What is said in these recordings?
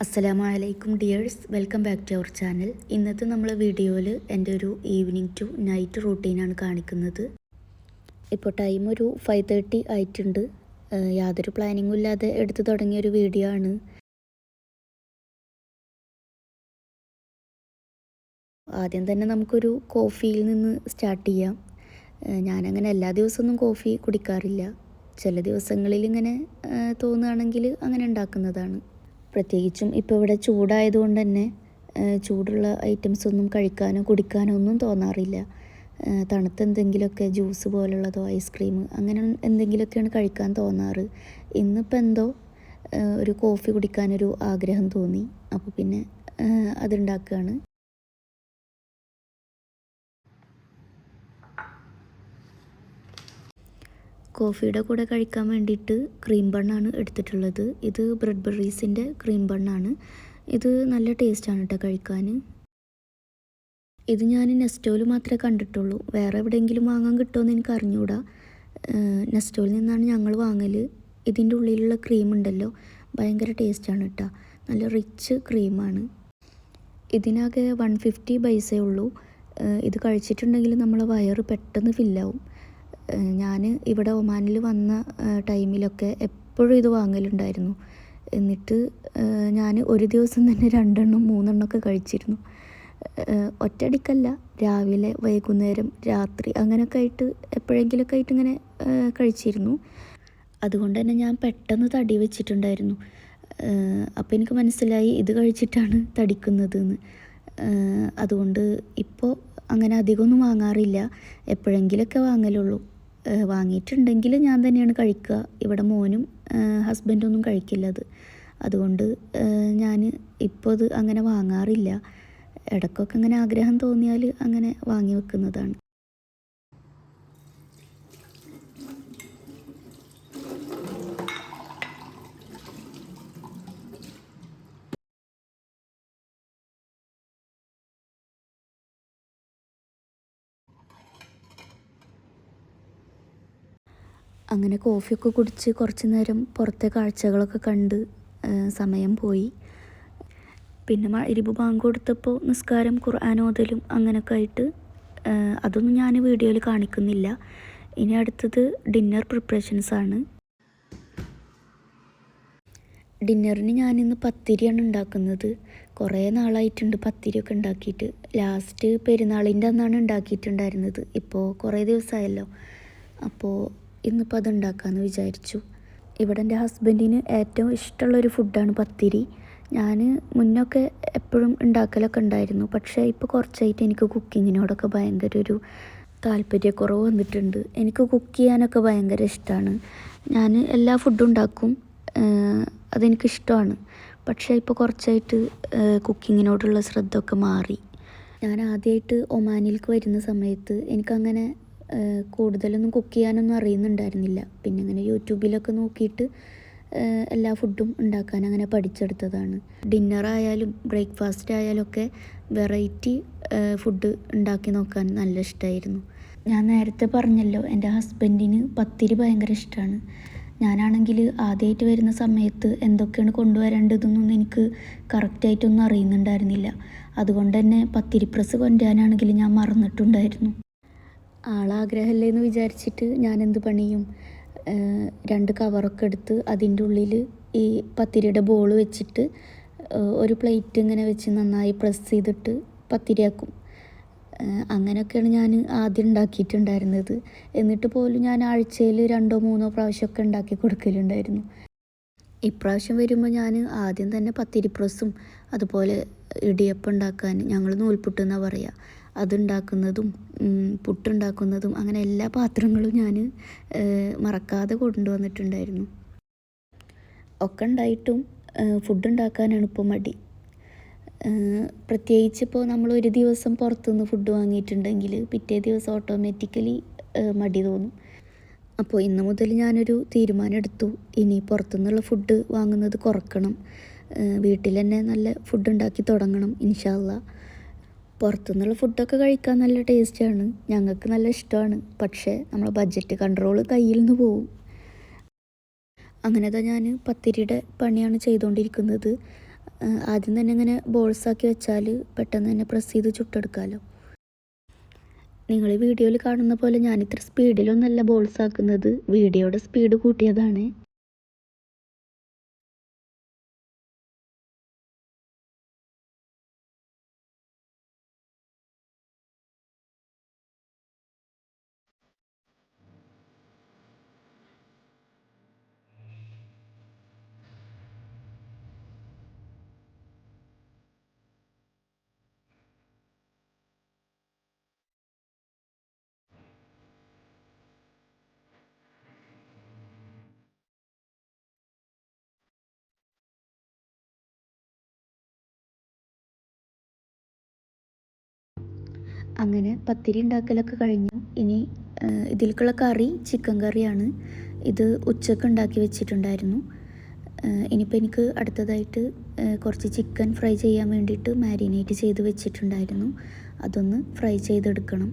അസ്സലാമു അലൈക്കും dears, welcome back to our channel. ഇന്നത്തെ നമ്മളെ വീഡിയോയിൽ എൻ്റെ ഒരു ഈവനിങ് ടു നൈറ്റ് റൂട്ടീനാണ് കാണിക്കുന്നത്. ഇപ്പോൾ ടൈം ഒരു 5:30 ആയിട്ടുണ്ട്. യാതൊരു പ്ലാനിങ്ങും ഇല്ലാതെ എടുത്തു തുടങ്ങിയൊരു വീഡിയോ ആണ്. ആദ്യം തന്നെ നമുക്കൊരു കോഫിയിൽ നിന്ന് സ്റ്റാർട്ട് ചെയ്യാം. ഞാനങ്ങനെ എല്ലാ ദിവസമൊന്നും കോഫി കുടിക്കാറില്ല. ചില ദിവസങ്ങളിൽ ഇങ്ങനെ തോന്നുകയാണെങ്കിൽ അങ്ങനെ ഉണ്ടാക്കുന്നതാണ്. പ്രത്യേകിച്ചും ഇപ്പോൾ ഇവിടെ ചൂടായതുകൊണ്ട് തന്നെ ചൂടുള്ള ഐറ്റംസ് ഒന്നും കഴിക്കാനോ കുടിക്കാനോ ഒന്നും തോന്നാറില്ല. തണുത്ത എന്തെങ്കിലുമൊക്കെ ജ്യൂസ് പോലുള്ളതോ ഐസ്ക്രീം അങ്ങനെ എന്തെങ്കിലുമൊക്കെയാണ് കഴിക്കാൻ തോന്നാറ്. ഇന്നിപ്പോൾ എന്തോ ഒരു കോഫി കുടിക്കാനൊരു ആഗ്രഹം തോന്നി. അപ്പോൾ പിന്നെ അതുണ്ടാക്കുകയാണ്. കോഫിയുടെ കൂടെ കഴിക്കാൻ വേണ്ടിയിട്ട് ക്രീം ബണ്ണാണ് എടുത്തിട്ടുള്ളത്. ഇത് ബ്രെഡ് ബെറീസിൻ്റെ ക്രീം ബണ്ണാണ്. ഇത് നല്ല ടേസ്റ്റാണ് കേട്ടോ കഴിക്കാൻ. ഇത് ഞാൻ നെസ്റ്റോയിൽ മാത്രമേ കണ്ടിട്ടുള്ളൂ. വേറെ എവിടെയെങ്കിലും വാങ്ങാൻ കിട്ടുമെന്ന് എനിക്ക് അറിഞ്ഞുകൂടാ. നെസ്റ്റോയിൽ നിന്നാണ് ഞങ്ങൾ വാങ്ങൽ. ഇതിൻ്റെ ഉള്ളിലുള്ള ക്രീം ഉണ്ടല്ലോ, ഭയങ്കര ടേസ്റ്റാണ് കേട്ടോ. നല്ല റിച്ച് ക്രീമാണ്. ഇതിനാകെ 150 പൈസയേ ഉള്ളൂ. ഇത് കഴിച്ചിട്ടുണ്ടെങ്കിൽ നമ്മളെ വയറ് പെട്ടെന്ന് ഫില്ലാവും. ഞാൻ ഇവിടെ ഒമാനിൽ വന്ന ടൈമിലൊക്കെ എപ്പോഴും ഇത് വാങ്ങലുണ്ടായിരുന്നു. എന്നിട്ട് ഞാൻ ഒരു ദിവസം തന്നെ 2 എണ്ണം 3 എണ്ണമൊക്കെ കഴിച്ചിരുന്നു. ഒറ്റയടിക്കല്ല, രാവിലെ വൈകുന്നേരം രാത്രി അങ്ങനെയൊക്കെ ആയിട്ട് എപ്പോഴെങ്കിലുമൊക്കെ ആയിട്ട് ഇങ്ങനെ കഴിച്ചിരുന്നു. അതുകൊണ്ട് തന്നെ ഞാൻ പെട്ടെന്ന് തടി വെച്ചിട്ടുണ്ടായിരുന്നു. അപ്പോൾ എനിക്ക് മനസ്സിലായി ഇത് കഴിച്ചിട്ടാണ് തടിക്കുന്നതെന്ന്. അതുകൊണ്ട് ഇപ്പോൾ അങ്ങനെ അധികമൊന്നും വാങ്ങാറില്ല, എപ്പോഴെങ്കിലുമൊക്കെ വാങ്ങലുള്ളൂ. വാങ്ങിയിട്ടുണ്ടെങ്കിൽ ഞാൻ തന്നെയാണ് കഴിക്കുക. ഇവിടെ മോനും ഹസ്ബൻഡൊന്നും കഴിക്കില്ല അത്. അതുകൊണ്ട് ഞാൻ ഇപ്പോൾ ഇത് അങ്ങനെ വാങ്ങാറില്ല. ഇടയ്ക്കൊക്കെ അങ്ങനെ ആഗ്രഹം തോന്നിയാൽ അങ്ങനെ വാങ്ങി വെക്കുന്നതാണ്. അങ്ങനെ കോഫിയൊക്കെ കുടിച്ച് കുറച്ച് നേരം പുറത്തെ കാഴ്ചകളൊക്കെ കണ്ട് സമയം പോയി. പിന്നെ മഗ്‌രിബ് ബാങ്ക് കൊടുത്തപ്പോൾ നിസ്കാരം, ഖുർആൻ ഓതലും അങ്ങനെയൊക്കെ ആയിട്ട് അതൊന്നും ഞാൻ വീഡിയോയിൽ കാണിക്കുന്നില്ല. ഇനി അടുത്തത് ഡിന്നർ പ്രിപ്പറേഷൻസാണ്. ഡിന്നറിന് ഞാനിന്ന് പത്തിരിയാണ് ഉണ്ടാക്കുന്നത്. കുറേ നാളായിട്ടുണ്ട് പത്തിരിയൊക്കെ ഉണ്ടാക്കിയിട്ട്. ലാസ്റ്റ് പെരുന്നാളിൻ്റെ അന്നാണ് ഉണ്ടാക്കിയിട്ടുണ്ടായിരുന്നത്. ഇപ്പോൾ കുറേ ദിവസമായല്ലോ. അപ്പോൾ ഇന്നിപ്പോൾ അത് ഉണ്ടാക്കാമെന്ന് വിചാരിച്ചു. ഇവിടെ എൻ്റെ ഹസ്ബൻഡിന് ഏറ്റവും ഇഷ്ടമുള്ളൊരു ഫുഡാണ് പത്തിരി. ഞാൻ മുന്നൊക്കെ എപ്പോഴും ഉണ്ടാക്കലൊക്കെ ഉണ്ടായിരുന്നു. പക്ഷേ ഇപ്പോൾ കുറച്ചായിട്ട് എനിക്ക് കുക്കിങ്ങിനോടൊക്കെ ഭയങ്കര ഒരു താല്പര്യക്കുറവ് വന്നിട്ടുണ്ട്. എനിക്ക് കുക്ക് ചെയ്യാനൊക്കെ ഭയങ്കര ഇഷ്ടമാണ്. ഞാൻ എല്ലാ ഫുഡും ഉണ്ടാക്കും, അതെനിക്കിഷ്ടമാണ്. പക്ഷേ ഇപ്പോൾ കുറച്ചായിട്ട് കുക്കിങ്ങിനോടുള്ള ശ്രദ്ധ ഒക്കെ മാറി. ഞാൻ ആദ്യമായിട്ട് ഒമാനിലേക്ക് വരുന്ന സമയത്ത് എനിക്കങ്ങനെ കൂടുതലൊന്നും കുക്ക് ചെയ്യാനൊന്നും അറിയുന്നുണ്ടായിരുന്നില്ല. പിന്നെ അങ്ങനെ യൂട്യൂബിലൊക്കെ നോക്കിയിട്ട് എല്ലാ ഫുഡും ഉണ്ടാക്കാൻ അങ്ങനെ പഠിച്ചെടുത്തതാണ്. ഡിന്നറായാലും ബ്രേക്ക്ഫാസ്റ്റ് ആയാലും ഒക്കെ വെറൈറ്റി ഫുഡ് ഉണ്ടാക്കി നോക്കാൻ നല്ല ഇഷ്ടമായിരുന്നു. ഞാൻ നേരത്തെ പറഞ്ഞല്ലോ, എൻ്റെ ഹസ്ബൻഡിന് പത്തിരി ഭയങ്കര ഇഷ്ടമാണ്. ഞാനാണെങ്കിൽ ആദ്യമായിട്ട് വരുന്ന സമയത്ത് എന്തൊക്കെയാണ് കൊണ്ടുവരേണ്ടതെന്നൊന്നും എനിക്ക് കറക്റ്റായിട്ടൊന്നും അറിയുന്നുണ്ടായിരുന്നില്ല. അതുകൊണ്ട് തന്നെ പത്തിരി പ്രസ് കൊണ്ടുവരാനാണെങ്കിൽ ഞാൻ മറന്നിട്ടുണ്ടായിരുന്നു. ആളാഗ്രഹമല്ലേ എന്ന് വിചാരിച്ചിട്ട് ഞാൻ എന്ത് പണിയും, 2 കവറൊക്കെ എടുത്ത് അതിൻ്റെ ഉള്ളിൽ ഈ പത്തിരിയുടെ ബോൾ വെച്ചിട്ട് ഒരു പ്ലേറ്റ് ഇങ്ങനെ വെച്ച് നന്നായി പ്രസ് ചെയ്തിട്ട് പത്തിരിയാക്കും. അങ്ങനെയൊക്കെയാണ് ഞാൻ ആദ്യം ഉണ്ടാക്കിയിട്ടുണ്ടായിരുന്നത്. എന്നിട്ട് പോലും ഞാൻ ആഴ്ചയിൽ 2-3 പ്രാവശ്യമൊക്കെ ഉണ്ടാക്കി കൊടുക്കലുണ്ടായിരുന്നു. ഇപ്രാവശ്യം വരുമ്പോൾ ഞാൻ ആദ്യം തന്നെ പത്തിരി പ്രസ്സും അതുപോലെ ഇടിയപ്പം ഉണ്ടാക്കാൻ, ഞങ്ങൾ നൂൽപുട്ടെന്നാണ് പറയുക, അതുണ്ടാക്കുന്നതും പുട്ടുണ്ടാക്കുന്നതും അങ്ങനെ എല്ലാ പാത്രങ്ങളും ഞാൻ മറക്കാതെ കൊണ്ടുവന്നിട്ടുണ്ടായിരുന്നു. ഒക്കെ ഉണ്ടായിട്ടും ഫുഡ് ഉണ്ടാക്കാനാണ് ഇപ്പോൾ മടി. പ്രത്യേകിച്ച് ഇപ്പോൾ നമ്മൾ ഒരു ദിവസം പുറത്തുനിന്ന് ഫുഡ് വാങ്ങിയിട്ടുണ്ടെങ്കിൽ പിറ്റേ ദിവസം ഓട്ടോമാറ്റിക്കലി മടി തോന്നും. അപ്പോൾ ഇന്ന് മുതൽ ഞാനൊരു തീരുമാനം എടുത്തു, ഇനി പുറത്തുനിന്നുള്ള ഫുഡ് വാങ്ങുന്നത് കുറക്കണം. വീട്ടിൽ തന്നെ നല്ല ഫുഡ് ഉണ്ടാക്കി തുടങ്ങണം ഇൻഷാ അല്ലാഹ്. പുറത്തുനിന്നുള്ള ഫുഡൊക്കെ കഴിക്കാൻ നല്ല ടേസ്റ്റാണ്, ഞങ്ങൾക്ക് നല്ല ഇഷ്ടമാണ്. പക്ഷേ നമ്മളെ ബഡ്ജറ്റ് കൺട്രോൾ കയ്യിൽ നിന്ന് പോവും. അങ്ങനെ ഞാൻ പത്തിരിയുടെ പണിയാണ് ചെയ്തുകൊണ്ടിരിക്കുന്നത്. ആദ്യം തന്നെ ഇങ്ങനെ ബോൾസാക്കി വെച്ചാൽ പെട്ടെന്ന് തന്നെ പ്രസ് ചെയ്ത് ചുട്ടെടുക്കാമല്ലോ. നിങ്ങൾ വീഡിയോയിൽ കാണുന്ന പോലെ ഞാനിത്ര സ്പീഡിലൊന്നല്ല ബോൾസ് ആക്കുന്നത്, വീഡിയോയുടെ സ്പീഡ് കൂട്ടിയതാണ്. അങ്ങനെ പത്തിരി ഉണ്ടാക്കലൊക്കെ കഴിഞ്ഞു. ഇനി ഇതിലേക്കുള്ള കറി ചിക്കൻ കറിയാണ്. ഇത് ഉച്ചക്ക് ഉണ്ടാക്കി വെച്ചിട്ടുണ്ടായിരുന്നു. ഇനിയിപ്പോൾ എനിക്ക് അടുത്തതായിട്ട് കുറച്ച് ചിക്കൻ ഫ്രൈ ചെയ്യാൻ വേണ്ടിയിട്ട് മാരിനേറ്റ് ചെയ്ത് വെച്ചിട്ടുണ്ടായിരുന്നു. അതൊന്ന് ഫ്രൈ ചെയ്തെടുക്കണം.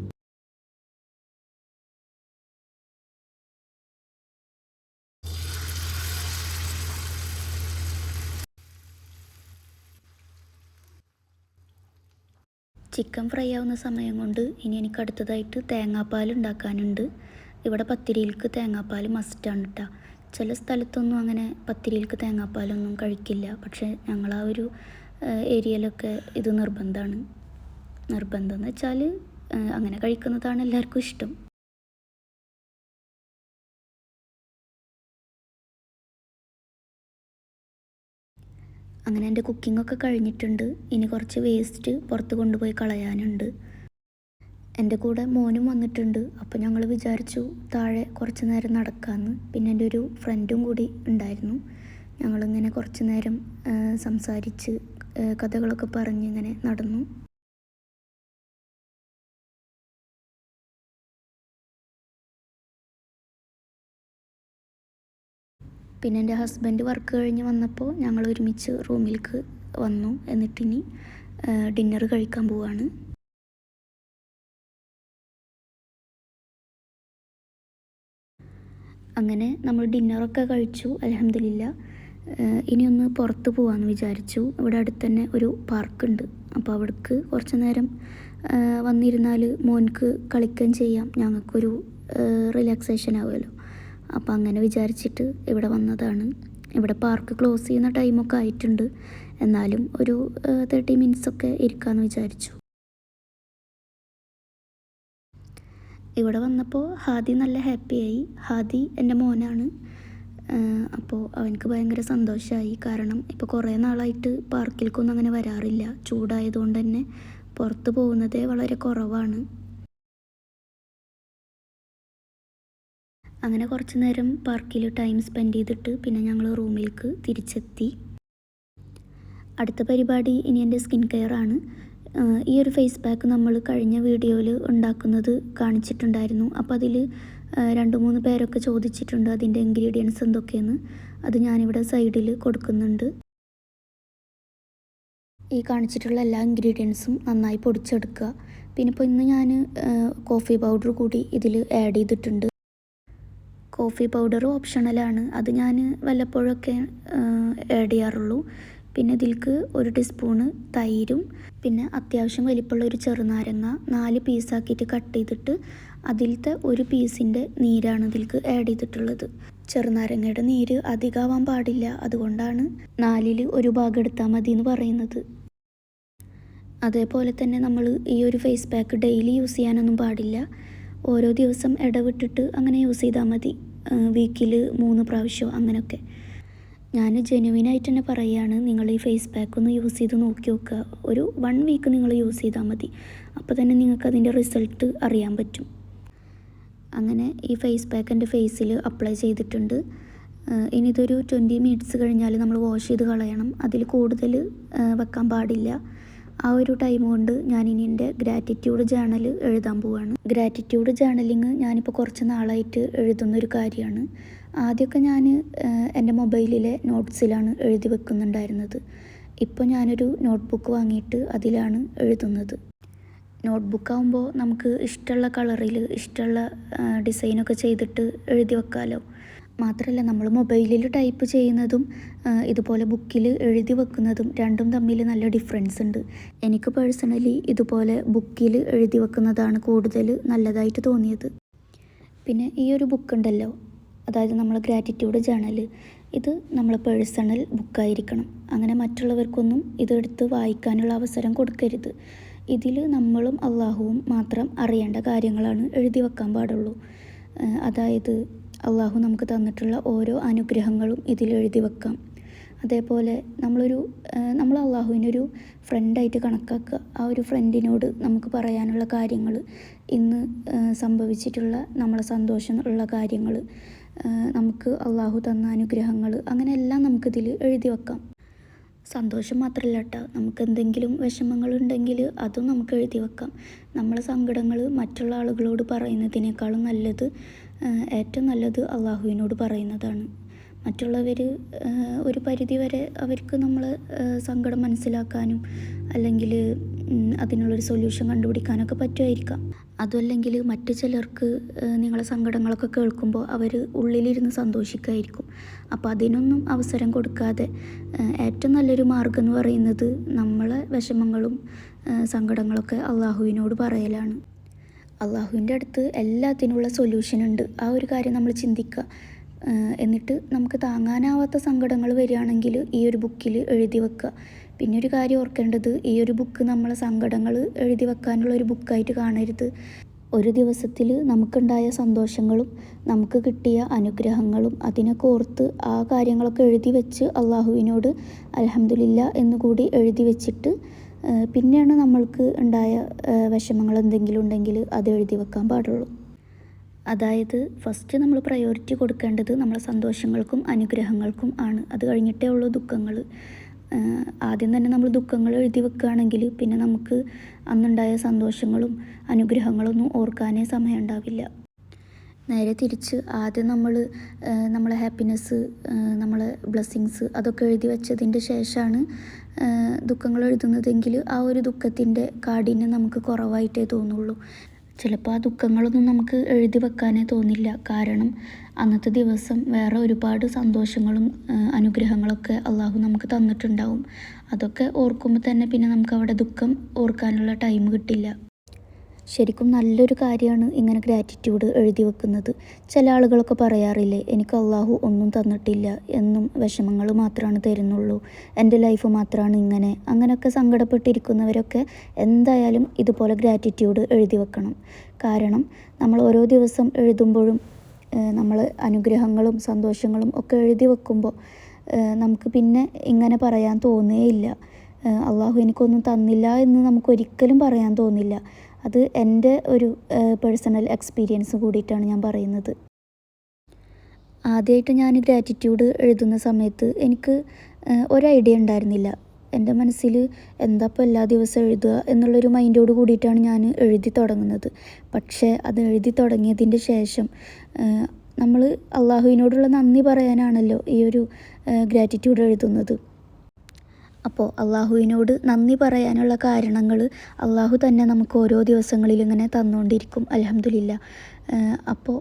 ചിക്കൻ ഫ്രൈ ആവുന്ന സമയം കൊണ്ട് ഇനി എനിക്ക് അടുത്തതായിട്ട് തേങ്ങാപ്പാൽ ഉണ്ടാക്കാനുണ്ട്. ഇവിടെ പത്തിരിയിലേക്ക് തേങ്ങാപ്പാൽ മസ്റ്റാണ് കേട്ടോ. ചില സ്ഥലത്തൊന്നും അങ്ങനെ പത്തിരിയിലേക്ക് തേങ്ങാപ്പാലൊന്നും കഴിക്കില്ല. പക്ഷേ ഞങ്ങൾ ആ ഒരു ഏരിയയിലൊക്കെ ഇത് നിർബന്ധമാണ്. നിർബന്ധം എന്ന് വെച്ചാൽ അങ്ങനെ കഴിക്കുന്നതാണ് എല്ലാവർക്കും ഇഷ്ടം. അങ്ങനെ എൻ്റെ കുക്കിങ്ങൊക്കെ കഴിഞ്ഞിട്ടുണ്ട്. ഇനി കുറച്ച് വേസ്റ്റ് പുറത്ത് കൊണ്ടുപോയി കളയാനുണ്ട്. എൻ്റെ കൂടെ മോനും വന്നിട്ടുണ്ട്. അപ്പോൾ ഞങ്ങൾ വിചാരിച്ചു താഴെ കുറച്ച് നേരം നടക്കാമെന്ന്. പിന്നെ എൻ്റെ ഒരു ഫ്രണ്ടും കൂടി ഉണ്ടായിരുന്നു. ഞങ്ങളിങ്ങനെ കുറച്ച് നേരം സംസാരിച്ച് കഥകളൊക്കെ പറഞ്ഞ് ഇങ്ങനെ നടന്നു. പിന്നെ എൻ്റെ ഹസ്ബൻഡ് വർക്ക് കഴിഞ്ഞ് വന്നപ്പോൾ ഞങ്ങൾ ഒരുമിച്ച് റൂമിലേക്ക് വന്നു. എന്നിട്ടിനി ഡിന്നർ കഴിക്കാൻ പോവാണ്. അങ്ങനെ നമ്മൾ ഡിന്നറൊക്കെ കഴിച്ചു, അൽഹംദുലില്ലാ. ഇനിയൊന്ന് പുറത്ത് പോകാമെന്ന് വിചാരിച്ചു. ഇവിടെ അടുത്ത് തന്നെ ഒരു പാർക്കുണ്ട്. അപ്പോൾ അവിടേക്ക് കുറച്ച് നേരം വന്നിരുന്നാൽ മോൻക്ക് കളിക്കുകയും ചെയ്യാം, ഞങ്ങൾക്കൊരു റിലാക്സേഷൻ ആവുമല്ലോ. അപ്പോൾ അങ്ങനെ വിചാരിച്ചിട്ട് ഇവിടെ വന്നതാണ്. ഇവിടെ പാർക്ക് ക്ലോസ് ചെയ്യുന്ന ടൈമൊക്കെ ആയിട്ടുണ്ട്. എന്നാലും ഒരു 30 മിനിറ്റ്സൊക്കെ ഇരിക്കാമെന്ന് വിചാരിച്ചു. ഇവിടെ വന്നപ്പോൾ ഹാദി നല്ല ഹാപ്പിയായി. ഹാദി എൻ്റെ മോനാണ്. അപ്പോൾ അവനക്ക് ഭയങ്കര സന്തോഷമായി. കാരണം ഇപ്പോൾ കുറേ നാളായിട്ട് പാർക്കിലേക്കൊന്നും അങ്ങനെ വരാറില്ല. ചൂടായതുകൊണ്ട് തന്നെ പുറത്ത് പോകുന്നതേ വളരെ കുറവാണ്. അങ്ങനെ കുറച്ച് നേരം പാർക്കിൽ ടൈം സ്പെൻഡ് ചെയ്തിട്ട് പിന്നെ ഞങ്ങൾ റൂമിലേക്ക് തിരിച്ചെത്തി. അടുത്ത പരിപാടി ഇനി എൻ്റെ സ്കിൻ കെയർ ആണ്. ഈ ഒരു ഫേസ് പാക്ക് നമ്മൾ കഴിഞ്ഞ വീഡിയോയിൽ ഉണ്ടാക്കുന്നത് കാണിച്ചിട്ടുണ്ടായിരുന്നു. അപ്പോൾ അതിൽ 2-3 പേരൊക്കെ ചോദിച്ചിട്ടുണ്ട് അതിൻ്റെ ഇൻഗ്രീഡിയൻസ് എന്തൊക്കെയെന്ന്. അത് ഞാനിവിടെ സൈഡിൽ കൊടുക്കുന്നുണ്ട്. ഈ കാണിച്ചിട്ടുള്ള എല്ലാ ഇൻഗ്രീഡിയൻസും നന്നായി പൊടിച്ചെടുക്കുക. പിന്നെ ഇപ്പോൾ ഇന്ന് ഞാൻ കോഫി പൗഡർ കൂടി ഇതിൽ ആഡ് ചെയ്തിട്ടുണ്ട്. കോഫി പൗഡർ ഓപ്ഷണലാണ്. അത് ഞാൻ വല്ലപ്പോഴൊക്കെ ആഡ് ചെയ്യാറുള്ളൂ. പിന്നെ ഇതിലേക്ക് 1 ടീസ്പൂണ് തൈരും പിന്നെ അത്യാവശ്യം വലിപ്പമുള്ള ഒരു ചെറുനാരങ്ങ 4 പീസാക്കിയിട്ട് കട്ട് ചെയ്തിട്ട് അതിലത്തെ ഒരു പീസിൻ്റെ നീരാണ് ഇതിലേക്ക് ആഡ് ചെയ്തിട്ടുള്ളത്. ചെറുനാരങ്ങയുടെ നീര് അധികമാവാൻ പാടില്ല. അതുകൊണ്ടാണ് 4-ൽ 1 ഭാഗം എടുത്താൽ മതി എന്ന് പറയുന്നത്. അതേപോലെ തന്നെ നമ്മൾ ഈ ഒരു ഫേസ് പാക്ക് ഡെയിലി യൂസ് ചെയ്യാനൊന്നും പാടില്ല. ഓരോ ദിവസം ഇടവിട്ടിട്ട് അങ്ങനെ യൂസ് ചെയ്താൽ മതി. വീക്കിൽ 3 പ്രാവശ്യം അങ്ങനെയൊക്കെ. ഞാൻ ജെനുവിനായിട്ട് തന്നെ പറയുകയാണ്, നിങ്ങൾ ഈ ഫേസ് പാക്ക് ഒന്ന് യൂസ് ചെയ്ത് നോക്കി നോക്കുക. ഒരു 1 വീക്ക് നിങ്ങൾ യൂസ് ചെയ്താൽ മതി. അപ്പോൾ തന്നെ നിങ്ങൾക്ക് അതിൻ്റെ റിസൾട്ട് അറിയാൻ പറ്റും. അങ്ങനെ ഈ ഫേസ് പാക്ക് എൻ്റെ ഫേസിൽ അപ്ലൈ ചെയ്തിട്ടുണ്ട്. ഇനി ഇതൊരു 20 മിനിറ്റ്സ് കഴിഞ്ഞാൽ നമ്മൾ വാഷ് ചെയ്ത് കളയണം. അതിൽ കൂടുതൽ വെക്കാൻ പാടില്ല. ആ ഒരു ടൈം കൊണ്ട് ഞാനിനി എൻ്റെ ഗ്രാറ്റിറ്റ്യൂഡ് ജേണൽ എഴുതാൻ പോവുകയാണ്. ഗ്രാറ്റിറ്റ്യൂഡ് ജേണലിങ് ഞാനിപ്പോൾ കുറച്ച് നാളായിട്ട് എഴുതുന്നൊരു കാര്യമാണ്. ആദ്യമൊക്കെ ഞാൻ എൻ്റെ മൊബൈലിലെ നോട്ട്സിലാണ് എഴുതി വെക്കുന്നുണ്ടായിരുന്നത്. ഇപ്പോൾ ഞാനൊരു നോട്ട്ബുക്ക് വാങ്ങിയിട്ട് അതിലാണ് എഴുതുന്നത്. നോട്ട്ബുക്കാവുമ്പോൾ നമുക്ക് ഇഷ്ടമുള്ള കളറിൽ ഇഷ്ടമുള്ള ഡിസൈനൊക്കെ ചെയ്തിട്ട് എഴുതി വെക്കാമല്ലോ. മാത്രമല്ല നമ്മൾ മൊബൈലിൽ ടൈപ്പ് ചെയ്യുന്നതും ഇതുപോലെ ബുക്കിൽ എഴുതി വെക്കുന്നതും രണ്ടും തമ്മിൽ നല്ല ഡിഫറൻസ് ഉണ്ട്. എനിക്ക് പേഴ്സണലി ഇതുപോലെ ബുക്കിൽ എഴുതി വെക്കുന്നതാണ് കൂടുതൽ നല്ലതായിട്ട് തോന്നിയത്. പിന്നെ ഈ ഒരു ബുക്കുണ്ടല്ലോ, അതായത് നമ്മൾ ഗ്രാറ്റിറ്റ്യൂഡ് ജേണൽ, ഇത് നമ്മൾ പേഴ്സണൽ ബുക്കായിരിക്കണം. അങ്ങനെ മറ്റുള്ളവർക്കൊന്നും ഇതെടുത്ത് വായിക്കാനുള്ള അവസരം കൊടുക്കരുത്. ഇതിൽ നമ്മളും അള്ളാഹുവും മാത്രം അറിയേണ്ട കാര്യങ്ങളാണ് എഴുതി വെക്കാൻ പാടുള്ളൂ. അതായത് അള്ളാഹു നമുക്ക് തന്നിട്ടുള്ള ഓരോ അനുഗ്രഹങ്ങളും ഇതിൽ എഴുതി വെക്കാം. അതേപോലെ നമ്മൾ അള്ളാഹുവിനൊരു ഫ്രണ്ടായിട്ട് കണക്കാക്കുക. ആ ഒരു ഫ്രണ്ടിനോട് നമുക്ക് പറയാനുള്ള കാര്യങ്ങൾ, ഇന്ന് സംഭവിച്ചിട്ടുള്ള നമ്മളെ സന്തോഷം ഉള്ള കാര്യങ്ങൾ, നമുക്ക് അള്ളാഹു തന്ന അനുഗ്രഹങ്ങൾ, അങ്ങനെ എല്ലാം നമുക്കിതിൽ എഴുതി വെക്കാം. സന്തോഷം മാത്രമല്ല കേട്ടോ, നമുക്ക് എന്തെങ്കിലും വിഷമങ്ങളുണ്ടെങ്കിൽ അതും നമുക്ക് എഴുതി വെക്കാം. നമ്മളെ സങ്കടങ്ങൾ മറ്റുള്ള ആളുകളോട് പറയുന്നതിനേക്കാളും നല്ലത്, ഏറ്റവും നല്ലത് അള്ളാഹുവിനോട് പറയുന്നതാണ്. മറ്റുള്ളവർ ഒരു പരിധി വരെ അവർക്ക് നമ്മൾ സങ്കടം മനസ്സിലാക്കാനും അല്ലെങ്കിൽ അതിനുള്ളൊരു സൊല്യൂഷൻ കണ്ടുപിടിക്കാനൊക്കെ പറ്റുമായിരിക്കാം. അതുമല്ലെങ്കിൽ മറ്റു ചിലർക്ക് നിങ്ങളെ സങ്കടങ്ങളൊക്കെ കേൾക്കുമ്പോൾ അവർ ഉള്ളിലിരുന്ന് സന്തോഷിക്കുമായിരിക്കും. അപ്പോൾ അതിനൊന്നും അവസരം കൊടുക്കാതെ ഏറ്റവും നല്ലൊരു മാർഗ്ഗം എന്ന് പറയുന്നത് നമ്മളെ വിഷമങ്ങളും സങ്കടങ്ങളൊക്കെ അള്ളാഹുവിനോട് പറയലാണ്. അള്ളാഹുവിൻ്റെ അടുത്ത് എല്ലാത്തിനുള്ള സൊല്യൂഷൻ ഉണ്ട്. ആ ഒരു കാര്യം നമ്മൾ ചിന്തിക്കുക. എന്നിട്ട് നമുക്ക് താങ്ങാനാവാത്ത സങ്കടങ്ങൾ വരികയാണെങ്കിൽ ഈ ഒരു ബുക്കിൽ എഴുതി വെക്കുക. പിന്നെ ഒരു കാര്യം ഓർക്കേണ്ടത്, ഈ ഒരു ബുക്ക് നമ്മളെ സങ്കടങ്ങൾ എഴുതി വെക്കാനുള്ള ഒരു ബുക്കായിട്ട് കാണരുത്. ഒരു ദിവസത്തിൽ നമുക്കുണ്ടായ സന്തോഷങ്ങളും നമുക്ക് കിട്ടിയ അനുഗ്രഹങ്ങളും അതിനൊക്കെ ഓർത്ത് ആ കാര്യങ്ങളൊക്കെ എഴുതി വെച്ച് അള്ളാഹുവിനോട് അൽഹംദുലില്ലാ എന്നുകൂടി എഴുതി വെച്ചിട്ട് പിന്നെയാണ് നമ്മൾക്ക് ഉണ്ടായ വിഷമങ്ങൾ എന്തെങ്കിലും ഉണ്ടെങ്കിൽ അത് എഴുതി വെക്കാൻ പാടുള്ളൂ. അതായത് ഫസ്റ്റ് നമ്മൾ പ്രയോറിറ്റി കൊടുക്കേണ്ടത് നമ്മളെ സന്തോഷങ്ങൾക്കും അനുഗ്രഹങ്ങൾക്കും ആണ്. അത് കഴിഞ്ഞിട്ടേ ഉള്ളൂ ദുഃഖങ്ങൾ. ആദ്യം തന്നെ നമ്മൾ ദുഃഖങ്ങൾ എഴുതി വെക്കുകയാണെങ്കിൽ പിന്നെ നമുക്ക് അന്നുണ്ടായ സന്തോഷങ്ങളും അനുഗ്രഹങ്ങളൊന്നും ഓർക്കാനേ സമയം ഉണ്ടാവില്ല. നേരെ തിരിച്ച് ആദ്യം നമ്മളെ ഹാപ്പിനെസ്, നമ്മളെ ബ്ലെസ്സിങ്സ് അതൊക്കെ എഴുതി വെച്ചതിൻ്റെ ശേഷമാണ് ദുഃഖങ്ങൾ എഴുതുന്നതെങ്കിൽ ആ ഒരു ദുഃഖത്തിൻ്റെ കാഠിന്യം നമുക്ക് കുറവായിട്ടേ തോന്നുള്ളൂ. ചിലപ്പോൾ ആ ദുഃഖങ്ങളൊന്നും നമുക്ക് എഴുതി വെക്കാനേ തോന്നില്ല. കാരണം അന്നത്തെ ദിവസം വേറെ ഒരുപാട് സന്തോഷങ്ങളും അനുഗ്രഹങ്ങളൊക്കെ അള്ളാഹു നമുക്ക് തന്നിട്ടുണ്ടാവും. അതൊക്കെ ഓർക്കുമ്പോൾ തന്നെ പിന്നെ നമുക്ക് അവിടെ ദുഃഖം ഓർക്കാനുള്ള ടൈം കിട്ടില്ല. ശരിക്കും നല്ലൊരു കാര്യമാണ് ഇങ്ങനെ ഗ്രാറ്റിറ്റ്യൂഡ് എഴുതി വെക്കുന്നത്. ചില ആളുകളൊക്കെ പറയാറില്ലേ, എനിക്ക് അള്ളാഹു ഒന്നും തന്നിട്ടില്ല, എന്നും വിഷമങ്ങൾ മാത്രമാണ് തരുന്നുള്ളൂ, എൻ്റെ ലൈഫ് മാത്രമാണ് ഇങ്ങനെ. അങ്ങനെയൊക്കെ സങ്കടപ്പെട്ടിരിക്കുന്നവരൊക്കെ എന്തായാലും ഇതുപോലെ ഗ്രാറ്റിറ്റ്യൂഡ് എഴുതി വെക്കണം. കാരണം നമ്മൾ ഓരോ ദിവസം എഴുതുമ്പോഴും നമ്മൾ അനുഗ്രഹങ്ങളും സന്തോഷങ്ങളും ഒക്കെ എഴുതി വെക്കുമ്പോൾ നമുക്ക് പിന്നെ ഇങ്ങനെ പറയാൻ തോന്നുകയില്ല. അള്ളാഹു എനിക്കൊന്നും തന്നില്ല എന്ന് നമുക്കൊരിക്കലും പറയാൻ തോന്നില്ല. അത് എൻ്റെ ഒരു പേഴ്സണൽ എക്സ്പീരിയൻസ് കൂടിയിട്ടാണ് ഞാൻ പറയുന്നത്. ആദ്യമായിട്ട് ഞാൻ ഗ്രാറ്റിറ്റ്യൂഡ് എഴുതുന്ന സമയത്ത് എനിക്ക് ഒരു ഐഡിയ ഉണ്ടായിരുന്നില്ല. എൻ്റെ മനസ്സിൽ എന്താ ഇപ്പോൾ എല്ലാ ദിവസവും എഴുതുക എന്നുള്ളൊരു മൈൻഡോട് കൂടിയിട്ടാണ് ഞാൻ എഴുതി തുടങ്ങുന്നത്. പക്ഷേ അത് എഴുതി തുടങ്ങിയതിൻ്റെ ശേഷം നമ്മൾ അള്ളാഹുവിനോടുള്ള നന്ദി പറയാനാണല്ലോ ഈ ഒരു ഗ്രാറ്റിറ്റ്യൂഡ് എഴുതുന്നത്. അപ്പോൾ അള്ളാഹുവിനോട് നന്ദി പറയാനുള്ള കാരണങ്ങൾ അള്ളാഹു തന്നെ നമുക്ക് ഓരോ ദിവസങ്ങളിൽ ഇങ്ങനെ തന്നുകൊണ്ടിരിക്കും, അൽഹംദുലില്ലാ. അപ്പോൾ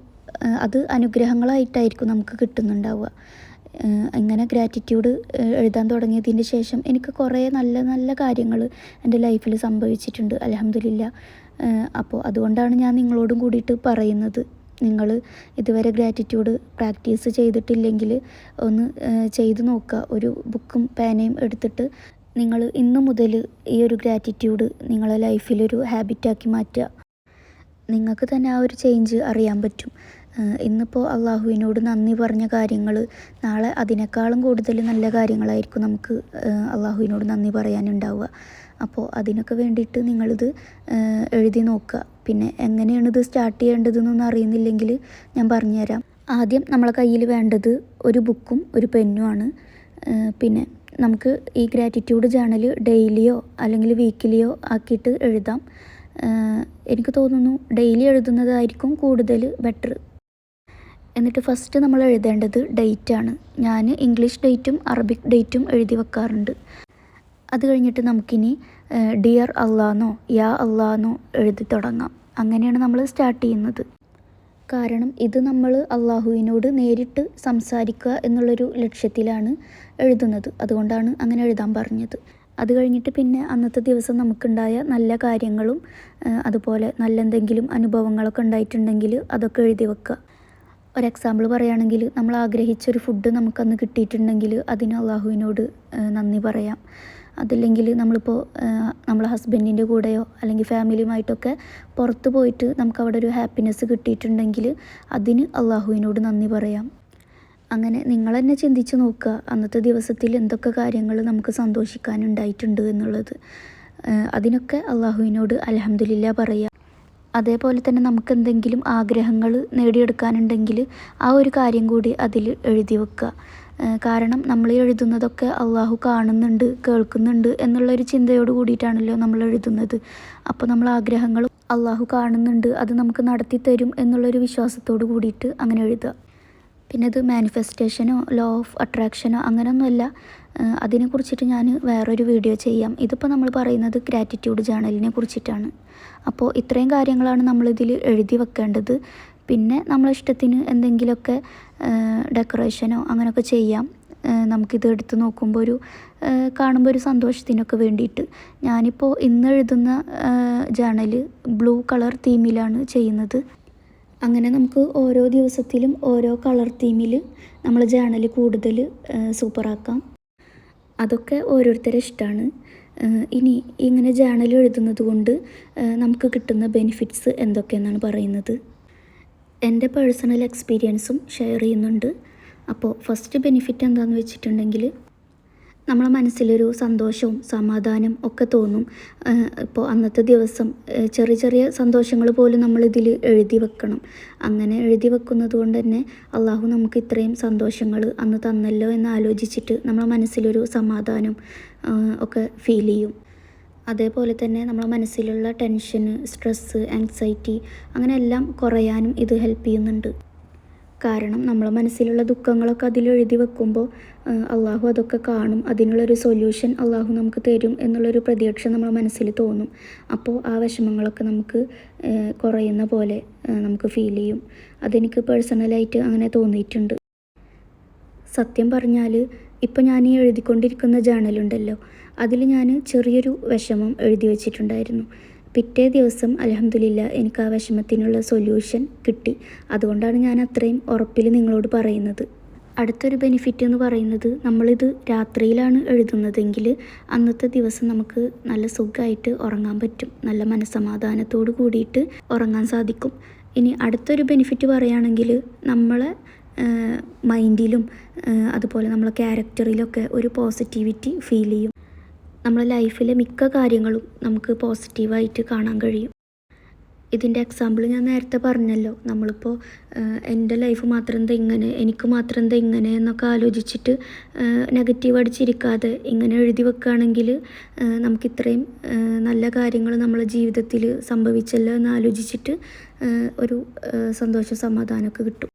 അത് അനുഗ്രഹങ്ങളായിട്ടായിരിക്കും നമുക്ക് കിട്ടുന്നുണ്ടാവുക. ഇങ്ങനെ ഗ്രാറ്റിറ്റ്യൂഡ് എഴുതാൻ തുടങ്ങിയതിന് ശേഷം എനിക്ക് കുറേ നല്ല നല്ല കാര്യങ്ങൾ എൻ്റെ ലൈഫിൽ സംഭവിച്ചിട്ടുണ്ട്, അൽഹംദുലില്ലാ. അപ്പോൾ അതുകൊണ്ടാണ് ഞാൻ നിങ്ങളോടും കൂടിയിട്ട് പറയുന്നത്. നിങ്ങൾ ഇതുവരെ ഗ്രാറ്റിറ്റ്യൂഡ് പ്രാക്ടീസ് ചെയ്തിട്ടില്ലെങ്കിൽ ഒന്ന് ചെയ്ത് നോക്കുക. ഒരു ബുക്കും പേനയും എടുത്തിട്ട് നിങ്ങൾ ഇന്നു മുതൽ ഈ ഒരു ഗ്രാറ്റിറ്റ്യൂഡ് നിങ്ങളെ ലൈഫിലൊരു ഹാബിറ്റാക്കി മാറ്റുക. നിങ്ങൾക്ക് തന്നെ ആ ഒരു ചേഞ്ച് അറിയാൻ പറ്റും. ഇന്നിപ്പോൾ അള്ളാഹുവിനോട് നന്ദി പറഞ്ഞ കാര്യങ്ങൾ നാളെ അതിനേക്കാളും കൂടുതൽ നല്ല കാര്യങ്ങളായിരിക്കും നമുക്ക് അള്ളാഹുവിനോട് നന്ദി പറയാനുണ്ടാവുക. അപ്പോൾ അതിനൊക്കെ വേണ്ടിയിട്ട് നിങ്ങളിത് എഴുതി നോക്കുക. പിന്നെ എങ്ങനെയാണ് ഇത് സ്റ്റാർട്ട് ചെയ്യേണ്ടതെന്നൊന്നും അറിയുന്നില്ലെങ്കിൽ ഞാൻ പറഞ്ഞുതരാം. ആദ്യം നമ്മളെ കയ്യിൽ വേണ്ടത് ഒരു ബുക്കും ഒരു പെന്നുമാണ്. പിന്നെ നമുക്ക് ഈ ഗ്രാറ്റിറ്റ്യൂഡ് ജേണൽ ഡെയിലിയോ അല്ലെങ്കിൽ വീക്കിലിയോ ആക്കിയിട്ട് എഴുതാം. എനിക്ക് തോന്നുന്നു ഡെയിലി എഴുതുന്നതായിരിക്കും കൂടുതൽ ബെറ്റർ. എന്നിട്ട് ഫസ്റ്റ് നമ്മൾ എഴുതേണ്ടത് ഡേറ്റാണ്. ഞാൻ ഇംഗ്ലീഷ് ഡേറ്റും അറബിക് ഡേറ്റും എഴുതി വെക്കാറുണ്ട്. അത് കഴിഞ്ഞിട്ട് നമുക്കിനി ഡിയർ അള്ളാന്നോ യാ അള്ളാന്നോ എഴുതി തുടങ്ങാം. അങ്ങനെയാണ് നമ്മൾ സ്റ്റാർട്ട് ചെയ്യുന്നത്. കാരണം ഇത് നമ്മൾ അള്ളാഹുവിനോട് നേരിട്ട് സംസാരിക്കുക എന്നുള്ളൊരു ലക്ഷ്യത്തിലാണ് എഴുതുന്നത്. അതുകൊണ്ടാണ് അങ്ങനെ എഴുതാൻ പറഞ്ഞത്. അത് കഴിഞ്ഞിട്ട് പിന്നെ അന്നത്തെ ദിവസം നമുക്കുണ്ടായ നല്ല കാര്യങ്ങളും അതുപോലെ നല്ല എന്തെങ്കിലും അനുഭവങ്ങളൊക്കെ ഉണ്ടായിട്ടുണ്ടെങ്കിൽ അതൊക്കെ എഴുതി വെക്കുക. ഒരു എക്സാമ്പിൾ പറയുകയാണെങ്കിൽ, നമ്മൾ ആഗ്രഹിച്ചൊരു ഫുഡ് നമുക്കന്ന് കിട്ടിയിട്ടുണ്ടെങ്കിൽ അതിന് അള്ളാഹുവിനോട് നന്ദി പറയാം. അതല്ലെങ്കിൽ നമ്മളിപ്പോൾ നമ്മളെ ഹസ്ബൻഡിൻ്റെ കൂടെയോ അല്ലെങ്കിൽ ഫാമിലിയുമായിട്ടൊക്കെ പുറത്ത് പോയിട്ട് നമുക്കവിടെ ഒരു ഹാപ്പിനെസ് കിട്ടിയിട്ടുണ്ടെങ്കിൽ അതിന് അള്ളാഹുവിനോട് നന്ദി പറയാം. അങ്ങനെ നിങ്ങൾ തന്നെ ചിന്തിച്ച് നോക്കുക, അന്നത്തെ ദിവസത്തിൽ എന്തൊക്കെ കാര്യങ്ങൾ നമുക്ക് സന്തോഷിക്കാനുണ്ടായിട്ടുണ്ട് എന്നുള്ളത്. അതിനൊക്കെ അള്ളാഹുവിനോട് അൽഹംദുലില്ലാ പറയുക. അതേപോലെ തന്നെ നമുക്ക് എന്തെങ്കിലും ആഗ്രഹങ്ങൾ നേടിയെടുക്കാനുണ്ടെങ്കിൽ ആ ഒരു കാര്യം കൂടി അതിൽ എഴുതി വെക്കുക. കാരണം നമ്മൾ എഴുതുന്നതൊക്കെ അള്ളാഹു കാണുന്നുണ്ട്, കേൾക്കുന്നുണ്ട് എന്നുള്ളൊരു ചിന്തയോട് കൂടിയിട്ടാണല്ലോ നമ്മൾ എഴുതുന്നത്. അപ്പോൾ നമ്മൾ ആഗ്രഹങ്ങളും അള്ളാഹു കാണുന്നുണ്ട്, അത് നമുക്ക് നടത്തി തരും എന്നുള്ളൊരു വിശ്വാസത്തോട് കൂടിയിട്ട് അങ്ങനെ എഴുതുക. പിന്നെ ഇത് മാനിഫെസ്റ്റേഷനോ ലോ ഓഫ് അട്രാക്ഷനോ അങ്ങനെയൊന്നുമല്ല. അതിനെക്കുറിച്ചിട്ട് ഞാൻ വേറൊരു വീഡിയോ ചെയ്യാം. ഇതിപ്പോൾ നമ്മൾ പറയുന്നത് ഗ്രാറ്റിറ്റ്യൂഡ് ജേണലിനെ കുറിച്ചിട്ടാണ്. അപ്പോൾ ഇത്രയും കാര്യങ്ങളാണ് നമ്മളിതിൽ എഴുതി വെക്കേണ്ടത്. പിന്നെ നമ്മളിഷ്ടത്തിന് എന്തെങ്കിലുമൊക്കെ ഡെക്കറേഷനോ അങ്ങനെയൊക്കെ ചെയ്യാം. നമുക്കിത് എടുത്ത് നോക്കുമ്പോൾ കാണുമ്പോൾ ഒരു സന്തോഷത്തിനൊക്കെ വേണ്ടിയിട്ട്. ഞാനിപ്പോൾ ഇന്ന് എഴുതുന്ന ജേണൽ ബ്ലൂ കളർ തീമിലാണ് ചെയ്യുന്നത്. അങ്ങനെ നമുക്ക് ഓരോ ദിവസത്തിലും ഓരോ കളർ തീമിൽ നമ്മൾ ജേണൽ കൂടുതൽ സൂപ്പറാക്കാം. അതൊക്കെ ഓരോരുത്തരുടെ ഇഷ്ടമാണ്. ഇനി ഇങ്ങനെ ജേണൽ എഴുതുന്നത് കൊണ്ട് നമുക്ക് കിട്ടുന്ന ബെനിഫിറ്റ്സ് എന്തൊക്കെയെന്നാണ് പറയുന്നത്. എൻ്റെ പേഴ്സണൽ എക്സ്പീരിയൻസും ഷെയർ ചെയ്യുന്നുണ്ട്. അപ്പോൾ ഫസ്റ്റ് ബെനിഫിറ്റ് എന്താണെന്ന് വെച്ചിട്ടുണ്ടെങ്കിൽ, നമ്മളെ മനസ്സിലൊരു സന്തോഷവും സമാധാനം ഒക്കെ തോന്നും. ഇപ്പോൾ അന്നത്തെ ദിവസം ചെറിയ ചെറിയ സന്തോഷങ്ങൾ പോലും നമ്മളിതിൽ എഴുതി വെക്കണം. അങ്ങനെ എഴുതി വെക്കുന്നത് കൊണ്ട് തന്നെ അള്ളാഹു നമുക്ക് ഇത്രയും സന്തോഷങ്ങൾ അന്ന് തന്നല്ലോ എന്ന് ആലോചിച്ചിട്ട് നമ്മളെ മനസ്സിലൊരു സമാധാനം ഒക്കെ ഫീൽ ചെയ്യും. അതേപോലെ തന്നെ നമ്മളെ മനസ്സിലുള്ള ടെൻഷന്, സ്ട്രെസ്സ്, ആങ്സൈറ്റി അങ്ങനെ എല്ലാം കുറയാനും ഇത് ഹെൽപ്പ് ചെയ്യുന്നുണ്ട്. കാരണം നമ്മളെ മനസ്സിലുള്ള ദുഃഖങ്ങളൊക്കെ അതിൽ എഴുതി വെക്കുമ്പോൾ അള്ളാഹു അതൊക്കെ കാണും, അതിനുള്ളൊരു സൊല്യൂഷൻ അള്ളാഹു നമുക്ക് തരും എന്നുള്ളൊരു പ്രതീക്ഷ നമ്മളെ മനസ്സിൽ തോന്നും. അപ്പോൾ ആ വിഷമങ്ങളൊക്കെ നമുക്ക് കുറയുന്ന പോലെ നമുക്ക് ഫീൽ ചെയ്യും. അതെനിക്ക് പേഴ്സണലായിട്ട് അങ്ങനെ തോന്നിയിട്ടുണ്ട്. സത്യം പറഞ്ഞാൽ ഇപ്പോൾ ഞാൻ ഈ എഴുതിക്കൊണ്ടിരിക്കുന്ന ജേണലുണ്ടല്ലോ, അതിൽ ഞാൻ ചെറിയൊരു വിഷമം എഴുതി വച്ചിട്ടുണ്ടായിരുന്നു. പിറ്റേ ദിവസം അൽഹംദുലില്ലാ എനിക്ക് ആ വിഷമത്തിനുള്ള സൊല്യൂഷൻ കിട്ടി. അതുകൊണ്ടാണ് ഞാൻ അത്രയും ഉറപ്പിൽ നിങ്ങളോട് പറയുന്നത്. അടുത്തൊരു ബെനിഫിറ്റ് എന്ന് പറയുന്നത്, നമ്മളിത് രാത്രിയിലാണ് എഴുതുന്നതെങ്കിൽ അന്നത്തെ ദിവസം നമുക്ക് നല്ല സുഖമായിട്ട് ഉറങ്ങാൻ പറ്റും. നല്ല മനസ്സമാധാനത്തോട് കൂടിയിട്ട് ഉറങ്ങാൻ സാധിക്കും. ഇനി അടുത്തൊരു ബെനിഫിറ്റ് പറയുകയാണെങ്കിൽ, നമ്മളെ മൈൻഡിലും അതുപോലെ നമ്മളെ ക്യാരക്ടറിലൊക്കെ ഒരു പോസിറ്റിവിറ്റി ഫീൽ ചെയ്യും. നമ്മളെ ലൈഫിലെ മിക്ക കാര്യങ്ങളും നമുക്ക് പോസിറ്റീവായിട്ട് കാണാൻ കഴിയും. ഇതിൻ്റെ എക്സാമ്പിൾ ഞാൻ നേരത്തെ പറഞ്ഞല്ലോ. നമ്മളിപ്പോൾ എൻ്റെ ലൈഫ് മാത്രം എന്താ ഇങ്ങനെ, എനിക്ക് മാത്രം എന്താ ഇങ്ങനെ എന്നൊക്കെ ആലോചിച്ചിട്ട് നെഗറ്റീവ് അടിച്ചിരിക്കാതെ ഇങ്ങനെ എഴുതി വെക്കുകയാണെങ്കിൽ നമുക്കിത്രയും നല്ല കാര്യങ്ങൾ നമ്മളെ ജീവിതത്തിൽ സംഭവിച്ചല്ലോ എന്ന് ആലോചിച്ചിട്ട് ഒരു സന്തോഷ സമാധാനമൊക്കെ കിട്ടും.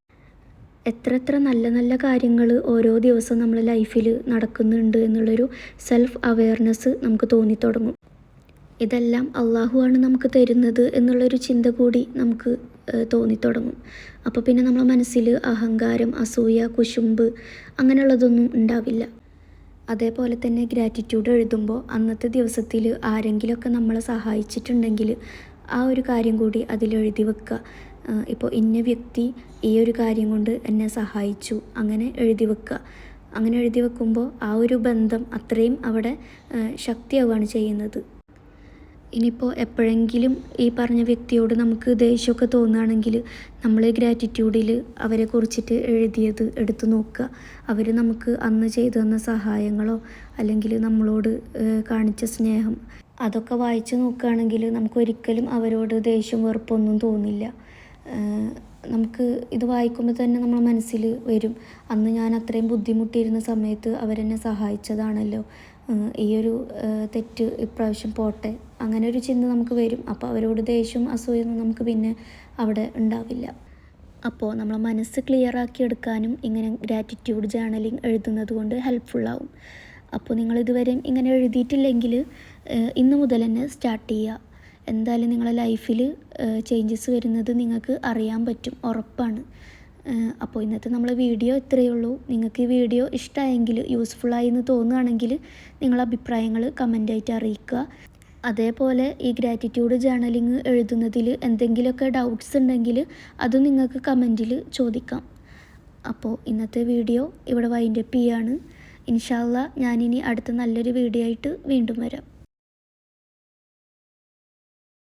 എത്ര നല്ല നല്ല കാര്യങ്ങൾ ഓരോ ദിവസവും നമ്മളെ ലൈഫിൽ നടക്കുന്നുണ്ട് എന്നുള്ളൊരു സെൽഫ് അവെയർനെസ് നമുക്ക് തോന്നിത്തുടങ്ങും. ഇതെല്ലാം അള്ളാഹുവാണ് നമുക്ക് തരുന്നത് എന്നുള്ളൊരു ചിന്ത കൂടി നമുക്ക് തോന്നിത്തുടങ്ങും. അപ്പോൾ പിന്നെ നമ്മളെ മനസ്സിൽ അഹങ്കാരം, അസൂയ, കുശുമ്പ് അങ്ങനെയുള്ളതൊന്നും ഉണ്ടാവില്ല. അതേപോലെ തന്നെ ഗ്രാറ്റിറ്റ്യൂഡ് എഴുതുമ്പോൾ അന്നത്തെ ദിവസത്തിൽ ആരെങ്കിലുമൊക്കെ നമ്മളെ സഹായിച്ചിട്ടുണ്ടെങ്കിൽ ആ ഒരു കാര്യം കൂടി അതിലെഴുതി വെക്കുക. ഇപ്പോൾ ഇന്ന വ്യക്തി ഈ ഒരു കാര്യം കൊണ്ട് എന്നെ സഹായിച്ചു, അങ്ങനെ എഴുതി വെക്കുക. അങ്ങനെ എഴുതി വെക്കുമ്പോൾ ആ ഒരു ബന്ധം അത്രയും അവിടെ ശക്തിയാവുകയാണ് ചെയ്യുന്നത്. ഇനിയിപ്പോൾ എപ്പോഴെങ്കിലും ഈ പറഞ്ഞ വ്യക്തിയോട് നമുക്ക് ദേഷ്യമൊക്കെ തോന്നുകയാണെങ്കിൽ നമ്മൾ ഗ്രാറ്റിറ്റ്യൂഡിൽ അവരെ കുറിച്ചിട്ട് എഴുതിയത് എടുത്തു നോക്കുക. അവർ നമുക്ക് അന്ന് ചെയ്തു തന്ന സഹായങ്ങളോ അല്ലെങ്കിൽ നമ്മളോട് കാണിച്ച സ്നേഹം അതൊക്കെ വായിച്ച് നോക്കുകയാണെങ്കിൽ നമുക്കൊരിക്കലും അവരോട് ദേഷ്യം വെറുപ്പൊന്നും തോന്നില്ല. നമുക്ക് ഇത് വായിക്കുമ്പോൾ തന്നെ നമ്മുടെ മനസ്സിൽ വരും, അന്ന് ഞാൻ അത്രയും ബുദ്ധിമുട്ടിയിരുന്ന സമയത്ത് അവരെന്നെ സഹായിച്ചതാണല്ലോ, ഈ ഒരു തെറ്റ് ഇപ്രാവശ്യം പോട്ടെ, അങ്ങനെ ഒരു ചിന്ത നമുക്ക് വരും. അപ്പോൾ അവരോട് ദേഷ്യം അസൂയൊന്നും നമുക്ക് പിന്നെ അവിടെ ഉണ്ടാവില്ല. അപ്പോൾ നമ്മളെ മനസ്സ് ക്ലിയറാക്കി എടുക്കാനും ഇങ്ങനെ ഗ്രാറ്റിറ്റ്യൂഡ് ജേർണലിംഗ് എഴുതുന്നത് കൊണ്ട് ഹെൽപ്ഫുള്ളാവും. അപ്പോൾ നിങ്ങളിതുവരെ ഇങ്ങനെ എഴുതിയിട്ടില്ലെങ്കിൽ ഇന്ന് മുതൽ തന്നെ സ്റ്റാർട്ട് ചെയ്യുക. എന്തായാലും നിങ്ങളുടെ ലൈഫിൽ ചേഞ്ചസ് വരുന്നത് നിങ്ങൾക്ക് അറിയാൻ പറ്റും, ഉറപ്പാണ്. അപ്പോൾ ഇന്നത്തെ നമ്മളെ വീഡിയോ ഇത്രയേ ഉള്ളൂ. നിങ്ങൾക്ക് ഈ വീഡിയോ ഇഷ്ടമായെങ്കിൽ, യൂസ്ഫുള്ളായി എന്ന് തോന്നുകയാണെങ്കിൽ നിങ്ങളുടെ അഭിപ്രായങ്ങൾ കമൻ്റായിട്ട് അറിയിക്കുക. അതേപോലെ ഈ ഗ്രാറ്റിറ്റ്യൂഡ് ജേർണലിങ് എഴുതുന്നതിൽ എന്തെങ്കിലുമൊക്കെ ഡൗട്ട്സ് ഉണ്ടെങ്കിൽ അതും നിങ്ങൾക്ക് കമൻറ്റിൽ ചോദിക്കാം. അപ്പോൾ ഇന്നത്തെ വീഡിയോ ഇവിടെ വൈൻഡപ്പ് ചെയ്യാണ്. ഇൻഷാ അല്ലാഹ് ഞാനിനി അടുത്ത നല്ലൊരു വീഡിയോ ആയിട്ട് വീണ്ടും വരാം.